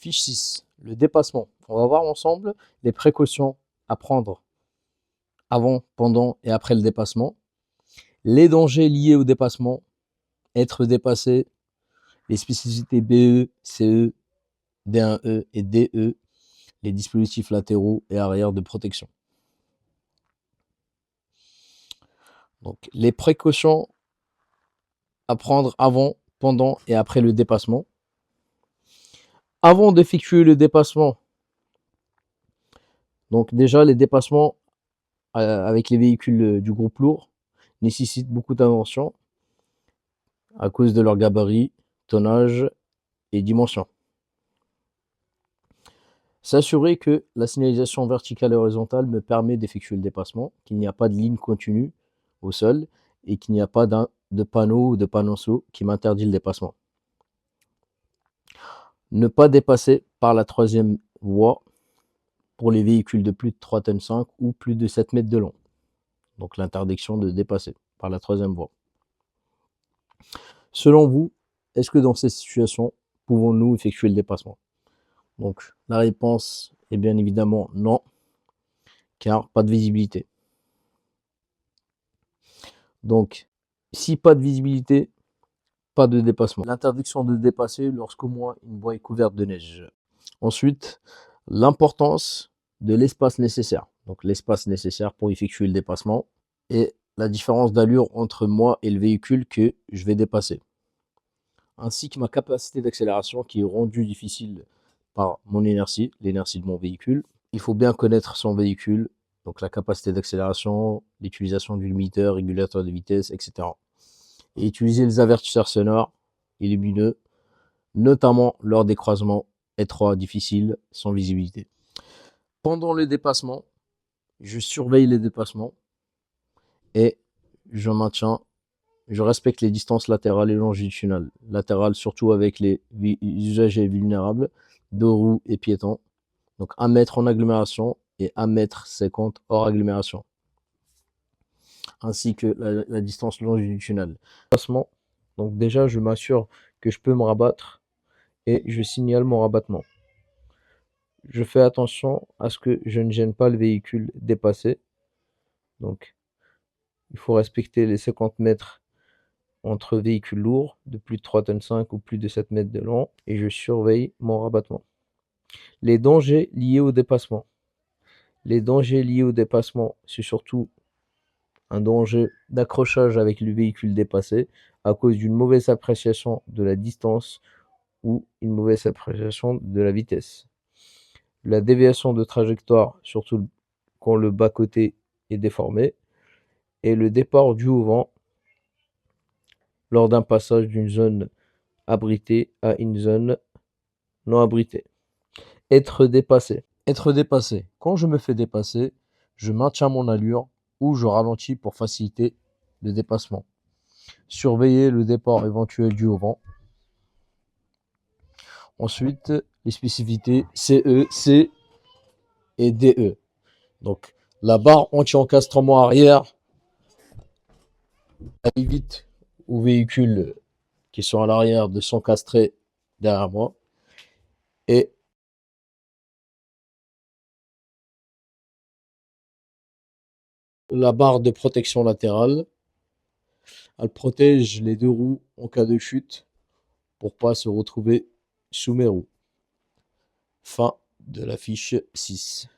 Fiche 6, le dépassement. On va voir ensemble les précautions à prendre avant, pendant et après le dépassement. Les dangers liés au dépassement, être dépassé, les spécificités BE, CE, D1E et DE, les dispositifs latéraux et arrière de protection. Donc, les précautions à prendre avant, pendant et après le dépassement. Avant d'effectuer le dépassement, donc déjà les dépassements avec les véhicules du groupe lourd nécessitent beaucoup d'attention à cause de leur gabarit, tonnage et dimension. S'assurer que la signalisation verticale et horizontale me permet d'effectuer le dépassement, qu'il n'y a pas de ligne continue au sol et qu'il n'y a pas de panneau ou de panonceau qui m'interdit le dépassement. Ne pas dépasser par la troisième voie pour les véhicules de plus de 3,5 tonnes ou plus de 7 mètres de long. Donc l'interdiction de dépasser par la troisième voie. Selon vous, est-ce que dans ces situations, pouvons-nous effectuer le dépassement? Donc la réponse est bien évidemment non, car pas de visibilité. Donc, si pas de visibilité, pas de dépassement. L'interdiction de dépasser lorsqu'au moins une voie est couverte de neige. Ensuite, l'importance de l'espace nécessaire. Donc l'espace nécessaire pour effectuer le dépassement et la différence d'allure entre moi et le véhicule que je vais dépasser. Ainsi que ma capacité d'accélération qui est rendue difficile par mon inertie, l'inertie de mon véhicule. Il faut bien connaître son véhicule, donc la capacité d'accélération, l'utilisation du limiteur, régulateur de vitesse, etc. Et utiliser les avertisseurs sonores et lumineux, notamment lors des croisements étroits, difficiles, sans visibilité. Pendant le dépassement, je surveille les dépassements et je respecte les distances latérales et longitudinales. Latérales surtout avec les usagers vulnérables, dos roues et piétons. Donc 1 mètre en agglomération et 1,50 m hors agglomération. Ainsi que la distance longitudinale. Donc déjà, je m'assure que je peux me rabattre et je signale mon rabattement. Je fais attention à ce que je ne gêne pas le véhicule dépassé. Donc, il faut respecter les 50 mètres entre véhicules lourds de plus de 3,5 tonnes ou plus de 7 mètres de long et je surveille mon rabattement. Les dangers liés au dépassement. Les dangers liés au dépassement, c'est surtout un danger d'accrochage avec le véhicule dépassé à cause d'une mauvaise appréciation de la distance ou une mauvaise appréciation de la vitesse. La déviation de trajectoire, surtout quand le bas-côté est déformé, et le départ dû au vent lors d'un passage d'une zone abritée à une zone non abritée. Être dépassé. Être dépassé. Quand je me fais dépasser, je maintiens mon allure ou je ralentis pour faciliter le dépassement. Surveiller le départ éventuel dû au vent. Ensuite, les spécificités CE, C et DE. Donc, la barre anti-encastrement arrière, elle évite aux véhicules qui sont à l'arrière de s'encastrer derrière moi. Et la barre de protection latérale, elle protège les deux roues en cas de chute pour pas se retrouver sous mes roues. Fin de la fiche 6.